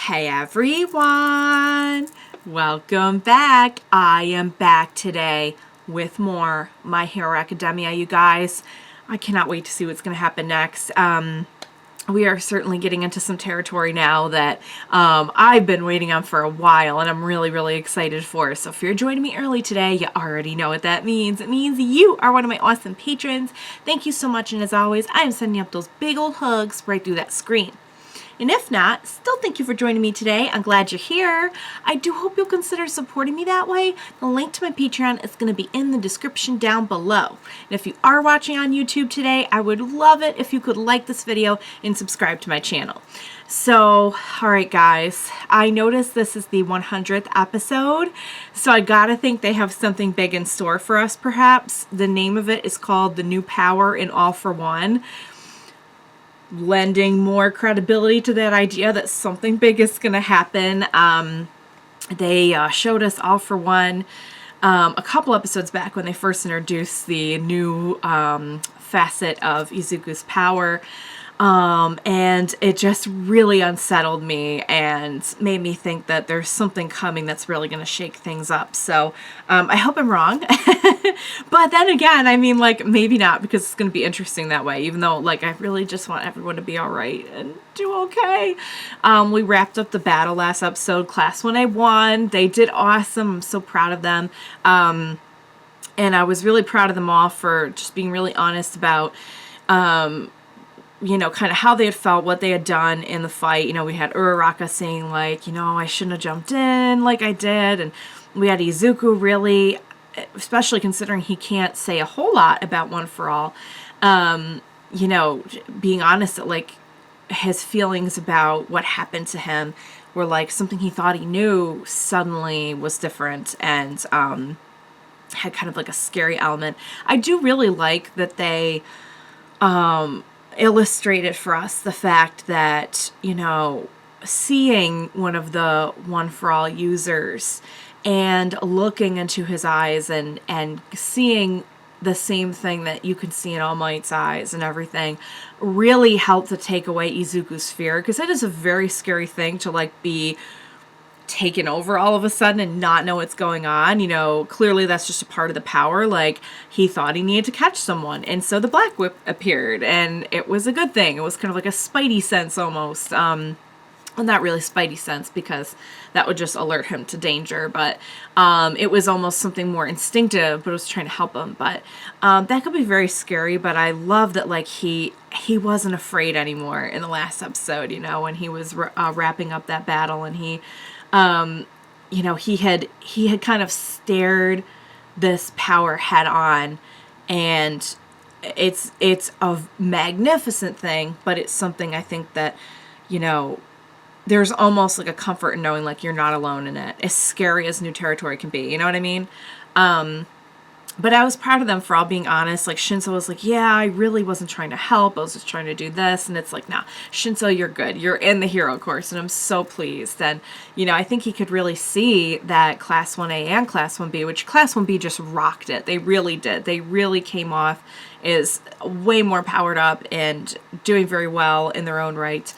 Hey everyone! Welcome back. I am back today with more My Hero Academia, you guys. I cannot wait to see what's going to happen next. We are certainly getting into some territory now that I've been waiting on for a while, and I'm really excited for. So if you're joining me early today, you already know what that means. It means you are one of my awesome patrons. Thank you so much, and as always, I am sending up those big old hugs right through that screen. And if not, still thank you for joining me today. I'm glad you're here. I do hope you'll consider supporting me that way. The link to my Patreon is going to be in the description down below. And if you are watching on YouTube today, I would love it if you could like this video and subscribe to my channel. So, alright guys, I noticed this is the 100th episode, so I gotta think they have something big in store for us perhaps. The name of it is called The New Power in All for One, lending more credibility to that idea that something big is going to happen. They showed us All for One a couple episodes back when they first introduced the new facet of Izuku's power. And it just really unsettled me and made me think that there's something coming that's really going to shake things up. So I hope I'm wrong. But then again, I mean, like, maybe not, because it's going to be interesting that way, even though, like, I really just want everyone to be all right and do okay. We wrapped up the battle last episode. Class 1A won. They did awesome. I'm so proud of them. And I was really proud of them all for just being really honest about you know, kind of how they had felt, what they had done in the fight. You know, we had Uraraka saying, like, you know, I shouldn't have jumped in like I did. And we had Izuku really, especially considering he can't say a whole lot about One for All, you know, being honest that, like, his feelings about what happened to him were, like, something he thought he knew suddenly was different and had kind of, like, a scary element. I do really like that they illustrated for us the fact that, you know, seeing one of the One for All users and looking into his eyes and seeing the same thing that you can see in All Might's eyes and everything really helped to take away Izuku's fear, because it is a very scary thing to, like, be taken over all of a sudden and not know what's going on. You know, clearly that's just a part of the power. Like, he thought he needed to catch someone, and so the Black Whip appeared, and it was a good thing. It was kind of like a spidey sense almost. Well, not really spidey sense, because that would just alert him to danger, but it was almost something more instinctive, but it was trying to help him. But that could be very scary. But I love that, like, he wasn't afraid anymore in the last episode, you know, when he was wrapping up that battle, and he you know, he had kind of stared this power head on, and it's a magnificent thing, but it's something I think that, you know, there's almost like a comfort in knowing, like, you're not alone in it, as scary as new territory can be, you know what I mean? But I was proud of them for all being honest. Like, Shinso was like, yeah, I really wasn't trying to help. I was just trying to do this. And it's like, nah, Shinso, you're good. You're in the hero course. And I'm so pleased. And, you know, I think he could really see that Class 1A and Class 1B, which Class 1B just rocked it. They really did. They really came off as way more powered up and doing very well in their own right.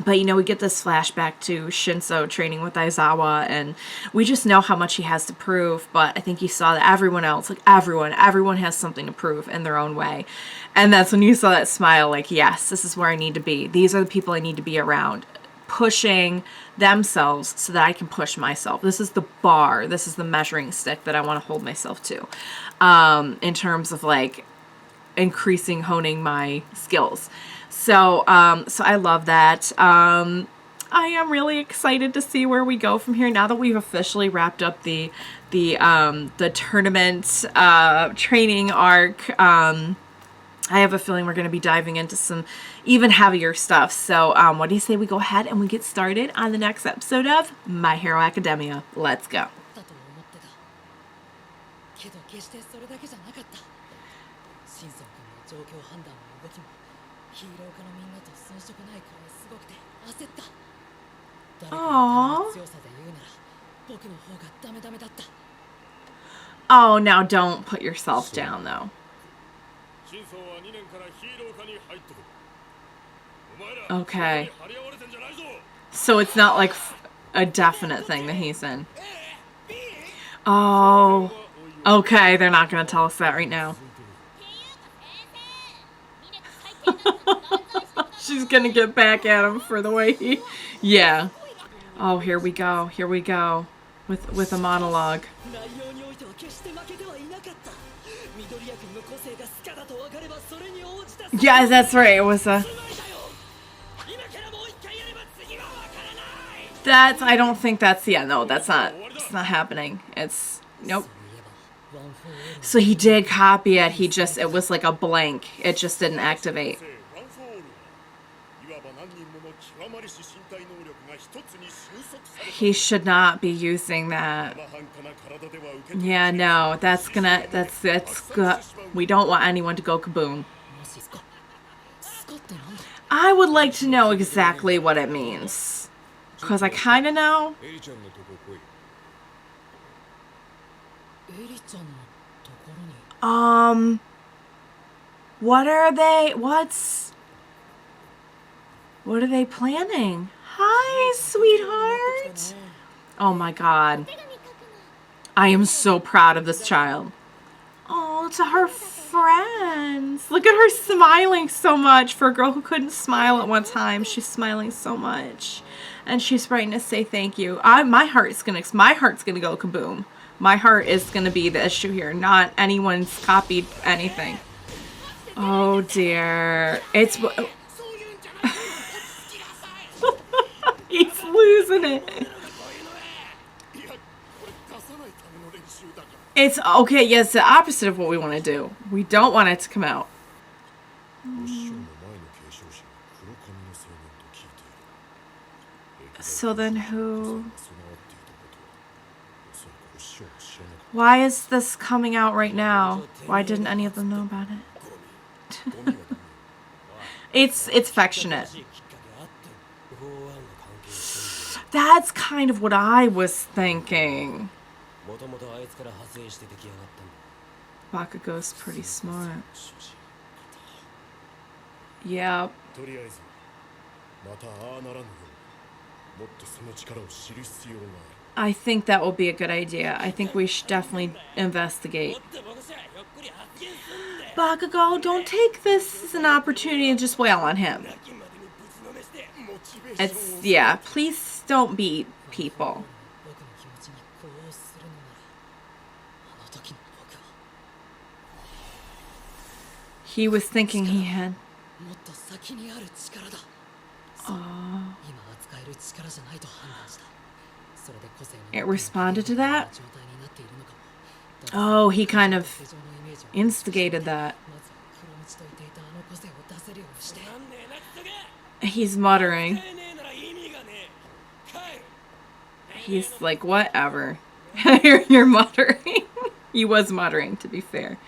But, you know, we get this flashback to Shinso training with Aizawa, and we just know how much he has to prove. But I think you saw that everyone else, like, everyone has something to prove in their own way. And that's when you saw that smile, like, yes, this is where I need to be. These are the people I need to be around, pushing themselves so that I can push myself. This is the bar. This is the measuring stick that I want to hold myself to, in terms of, like, honing my skills. So, so I love that. I am really excited to see where we go from here now that we've officially wrapped up the tournament training arc. I have a feeling we're going to be diving into some even heavier stuff. So, what do you say we go ahead and we get started on the next episode of My Hero Academia? Let's go. Aww. Oh, now don't put yourself down, though. Okay. So it's not like a definite thing that he's in. Oh, okay. They're not going to tell us that right now. She's going to get back at him for the way he... Yeah. Oh, here we go. Here we go. With a monologue. Yeah, that's right. It was a... That's... I don't think that's... Yeah, no, that's not... It's not happening. It's... Nope. So he did copy it. He just... It was like a blank. It just didn't activate. He should not be using that. Yeah, no, that's gonna, that's good. We don't want anyone to go kaboom. I would like to know exactly what it means. Because I kind of know. What are they, what are they planning? Hi, sweetheart. Oh my God. I am so proud of this child. Oh, to her friends. Look at her smiling so much. For a girl who couldn't smile at one time, she's smiling so much. And she's writing to say thank you. My heart's gonna go kaboom. My heart is gonna be the issue here, not anyone's copied anything. Oh dear. It's... He's losing it. It's okay, yes, the opposite of what we want to do. We don't want it to come out. So then who... Why is this coming out right now? Why didn't any of them know about it? It's affectionate. That's kind of what I was thinking. Bakugo's pretty smart. Yep. I think that will be a good idea. I think we should definitely investigate. Bakugo, don't take this as an opportunity to just wail on him. It's, yeah, please don't beat people. He was thinking he had... Oh. It responded to that? Oh, he kind of instigated that. He's muttering. He's like, whatever. You're muttering. He was muttering, to be fair.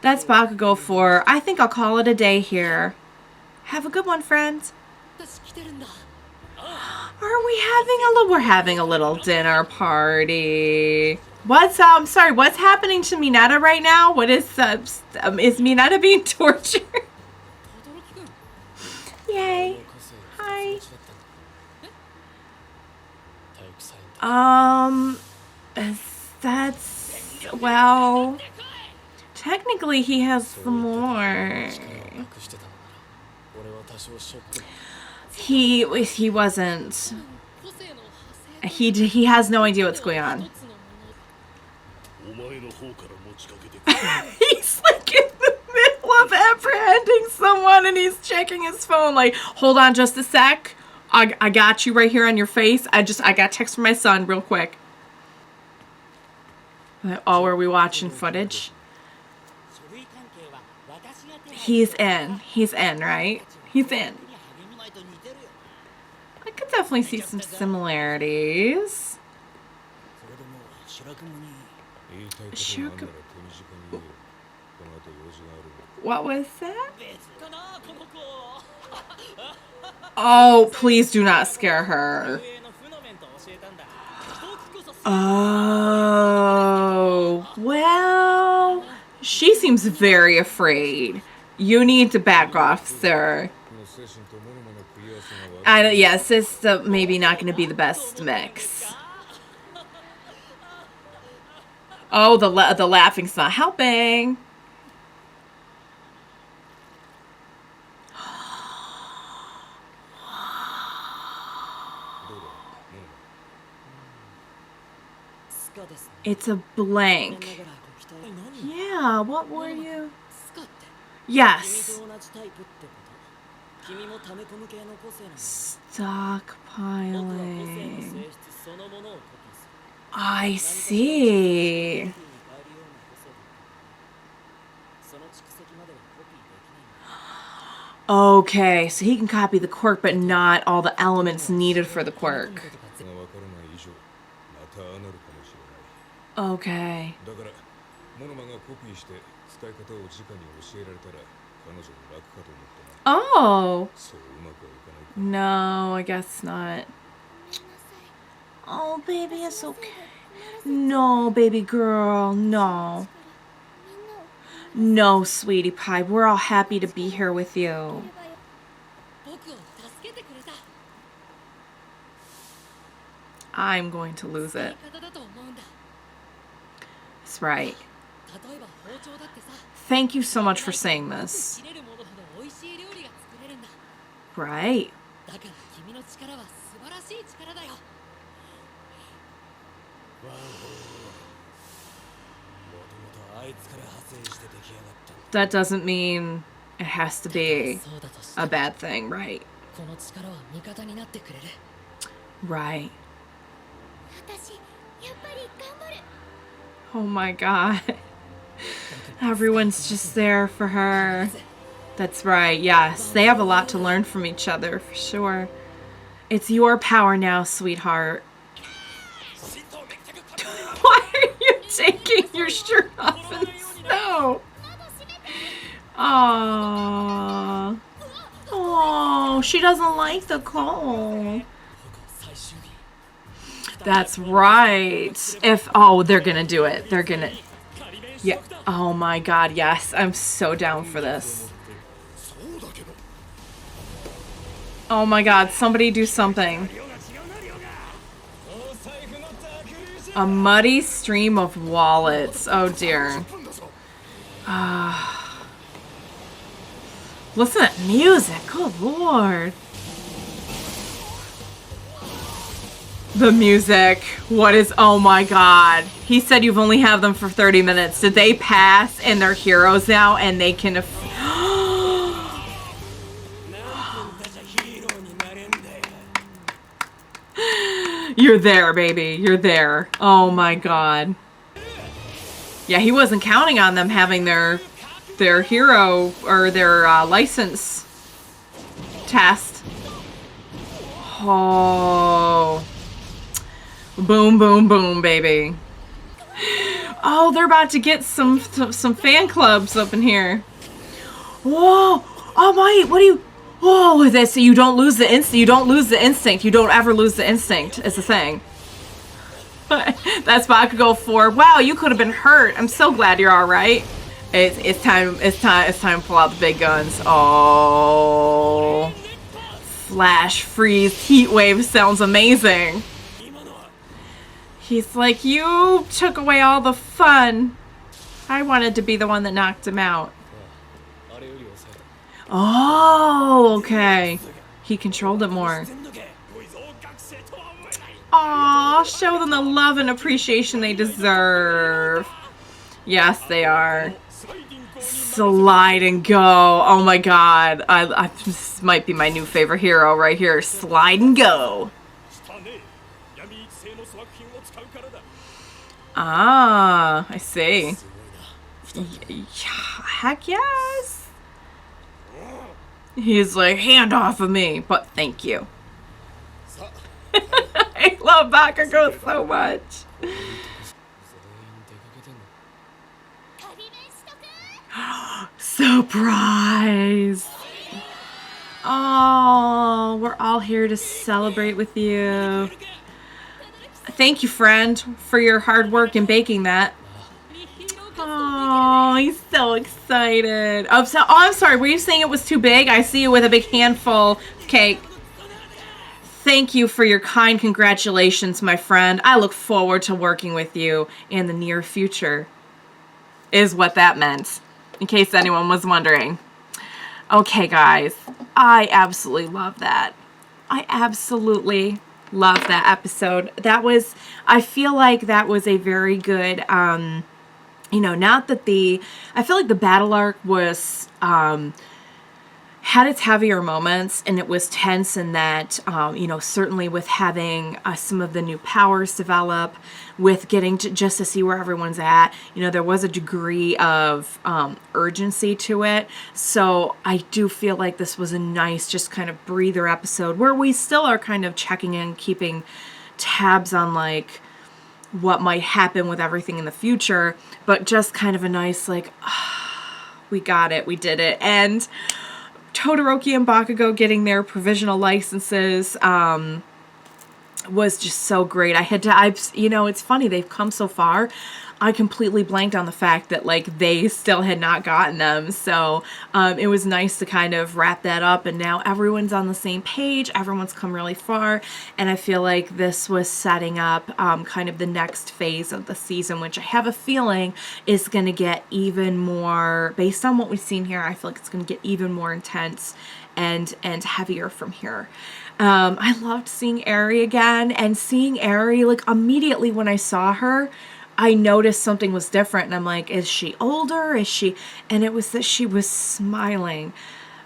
That's Bakugo for... I think I'll call it a day here. Have a good one, friends. Are we having a little... We're having a little dinner party. What's... sorry, what's happening to Mineta right now? What is... is Mineta being tortured? Yay. Hi. That's... Well... Technically, he has more. He wasn't. He has no idea what's going on. He's like in the middle of apprehending someone, and he's checking his phone. Like, hold on, just a sec. I got you right here on your face. I got text from my son real quick. Oh, are we watching footage? He's in, right? He's in. I could definitely see some similarities. What was that? Oh, please do not scare her. Oh, well, she seems very afraid. You need to back off, sir. Yes, it's maybe not going to be the best mix. Oh, the laughing's not helping. It's a blank. Yeah, what were you? Yes. Stockpiling. I see. Okay, so he can copy the quirk, but not all the elements needed for the quirk. Okay. Oh. No, I guess not. Oh, baby, it's okay. No, baby girl, no. No, sweetie pie, we're all happy to be here with you. I'm going to lose it. That's right. Thank you so much for saying this. Right. That doesn't mean it has to be a bad thing, right? Right. Oh my god. Everyone's just there for her. That's right, yes. They have a lot to learn from each other, for sure. It's your power now, sweetheart. Why are you taking your shirt off in the snow? Aww. Oh, she doesn't like the cold. That's right. They're gonna do it. They're gonna... Yeah. Oh my god, yes. I'm so down for this. Oh my god, somebody do something. A muddy stream of wallets. Oh dear. Listen to that music. Good lord. The music. What is... Oh my god. He said you've only have them for 30 minutes. Did they pass and they're heroes now and they can... You're there, baby. You're there. Oh my god. Yeah, he wasn't counting on them having their hero or their license test. Oh. Boom, boom, boom, baby. Oh, they're about to get some fan clubs up in here. Whoa. Oh my, what do you... Whoa, this, you don't lose the instinct. You don't lose the instinct. You don't ever lose the instinct. It's a thing. That's Bakugo 4. Wow, you could have been hurt. I'm so glad you're all right. It's time to pull out the big guns. Oh. Flash, freeze, heat wave sounds amazing. He's like, you took away all the fun. I wanted to be the one that knocked him out. Oh, okay. He controlled it more. Aw, show them the love and appreciation they deserve. Yes, they are. Slide and go. Oh my god. This might be my new favorite hero right here. Slide and go. Ah, I see. Heck yes. He's like, hand off of me, but thank you. I love Bakugo so much. Surprise! Oh, we're all here to celebrate with you. Thank you, friend, for your hard work in baking that. Oh, he's so excited. I'm sorry, were you saying it was too big? I see you with a big handful of cake. Thank you for your kind congratulations, my friend. I look forward to working with you in the near future, is what that meant, in case anyone was wondering. Okay, guys, I absolutely love that. I absolutely love that episode. I feel like that was a very good, not that I feel like the battle arc was, had its heavier moments, and it was tense in that, certainly with having some of the new powers develop, with getting to just to see where everyone's at, there was a degree of urgency to it. So I do feel like this was a nice, just kind of breather episode where we still are kind of checking in, keeping tabs on like what might happen with everything in the future, but just kind of a nice like, we got it, we did it. And Todoroki and Bakugo getting their provisional licenses was just so great. It's funny, they've come so far. I completely blanked on the fact that like they still had not gotten them. So it was nice to kind of wrap that up, and now everyone's on the same page. Everyone's come really far, and I feel like this was setting up kind of the next phase of the season, which I have a feeling is going to get even more, based on what we've seen here, I feel like it's going to get even more intense and heavier from here. I loved seeing Eri again, and seeing Eri, like immediately when I saw her, I noticed something was different, and I'm like, is she older? And it was that she was smiling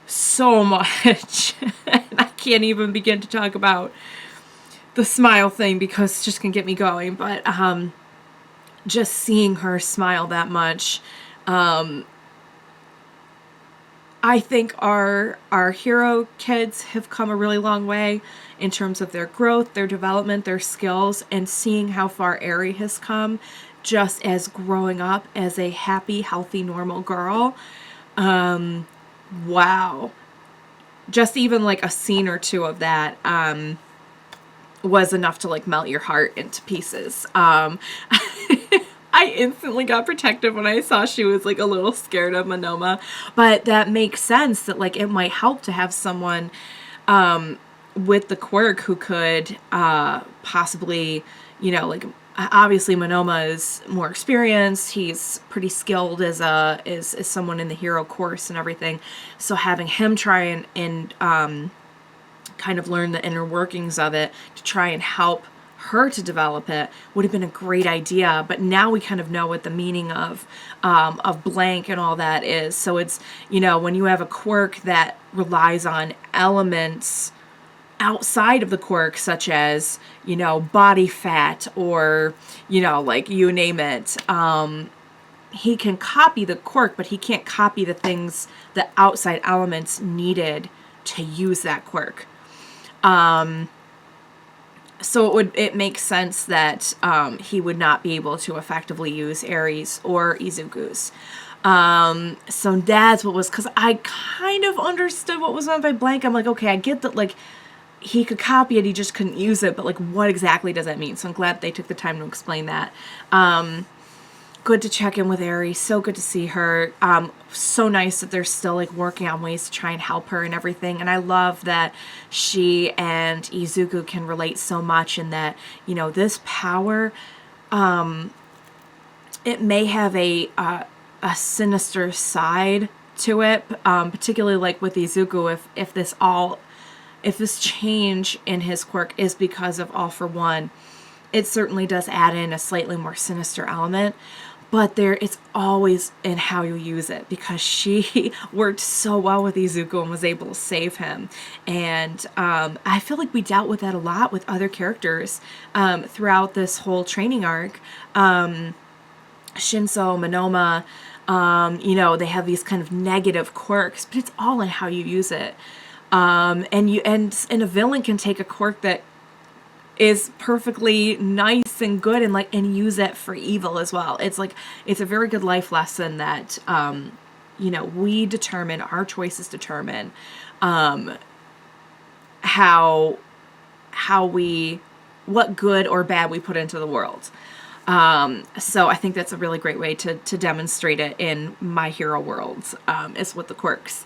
so much. And I can't even begin to talk about the smile thing because it's just gonna get me going. But just seeing her smile that much, I think our hero kids have come a really long way in terms of their growth, their development, their skills, and seeing how far Eri has come just as growing up as a happy, healthy, normal girl. Wow. Just even like a scene or two of that was enough to like melt your heart into pieces. I instantly got protective when I saw she was like a little scared of Monoma, but that makes sense that like it might help to have someone with the quirk who could possibly, like obviously Monoma is more experienced. He's pretty skilled as someone in the hero course and everything. So having him try and kind of learn the inner workings of it to try and help her to develop it would have been a great idea. But now we kind of know what the meaning of blank and all that is. So it's, when you have a quirk that relies on elements outside of the quirk, such as, body fat or, like you name it, he can copy the quirk, but he can't copy the things, the outside elements needed to use that quirk. So it makes sense that he would not be able to effectively use Eri's or Izuku's. So that's what was, because I kind of understood what was meant by blank. I'm like, okay, I get that, like, he could copy it, he just couldn't use it, but like, what exactly does that mean? So I'm glad they took the time to explain that. Good to check in with Eri. So good to see her. So nice that they're still like working on ways to try and help her and everything. And I love that she and Izuku can relate so much, and that, this power, it may have a sinister side to it, particularly like with Izuku, if this change in his quirk is because of All for One, it certainly does add in a slightly more sinister element. But it's always in how you use it, because she worked so well with Izuku and was able to save him. And I feel like we dealt with that a lot with other characters throughout this whole training arc. Shinso, Monoma, they have these kind of negative quirks, but it's all in how you use it. And a villain can take a quirk that is perfectly nice and good and use it for evil as well. It's a very good life lesson that we determine, our choices determine what good or bad we put into the world. So I think that's a really great way to demonstrate it in My Hero Worlds, is with the quirks.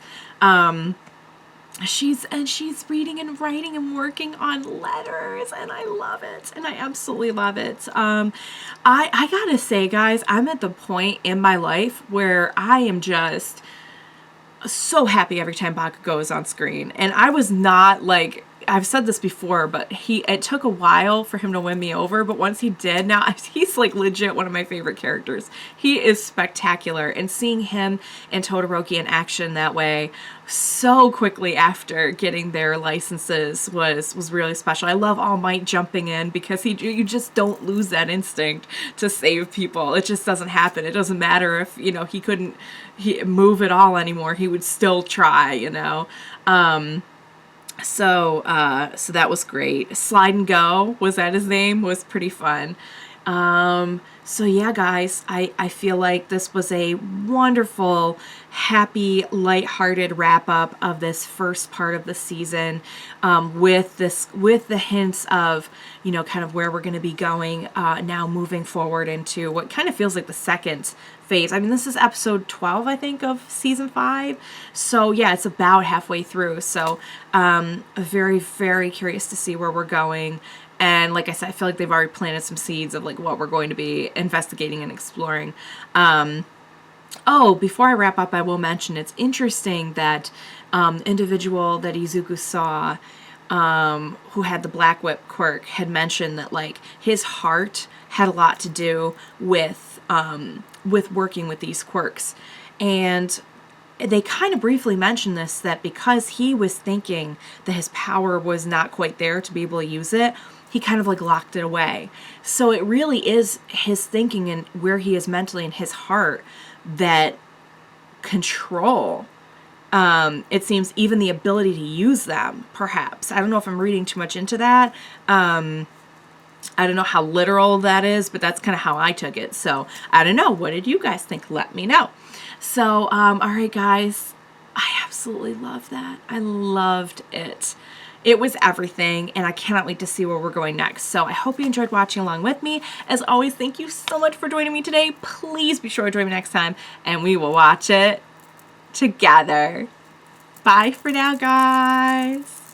she's reading and writing and working on letters, and I love it, and I absolutely love it. I gotta say, guys, I'm at the point in my life where I am just so happy every time Bakugo is on screen. And I was not like, I've said this before, but it took a while for him to win me over, but once he did, now he's like legit one of my favorite characters. He is spectacular, and seeing him and Todoroki in action that way so quickly after getting their licenses was really special. I love All Might jumping in, because you just don't lose that instinct to save people. It just doesn't happen. It doesn't matter if, he couldn't move at all anymore. He would still try, So that was great. Slide and Go, was that his name? Was pretty fun. So yeah, guys, I feel like this was a wonderful, happy, lighthearted wrap up of this first part of the season, with the hints of, kind of where we're going to be going, now moving forward into what kind of feels like the second phase. I mean, this is episode 12, I think, of season 5. So yeah, it's about halfway through. So, very, very curious to see where we're going. And like I said, I feel like they've already planted some seeds of like what we're going to be investigating and exploring. Before I wrap up, I will mention it's interesting that individual that Izuku saw, who had the Black Whip quirk, had mentioned that like his heart had a lot to do with working with these quirks. And they kind of briefly mentioned this, that because he was thinking that his power was not quite there to be able to use it, he kind of like locked it away. So it really is his thinking and where he is mentally in his heart that control, it seems, even the ability to use them, perhaps. I don't know if I'm reading too much into that. I don't know how literal that is, but that's kind of how I took it. So I don't know. What did you guys think? Let me know. So, all right, guys, I absolutely love that. I loved it. It was everything, and I cannot wait to see where we're going next. So I hope you enjoyed watching along with me. As always, thank you so much for joining me today. Please be sure to join me next time, and we will watch it together. Bye for now, guys.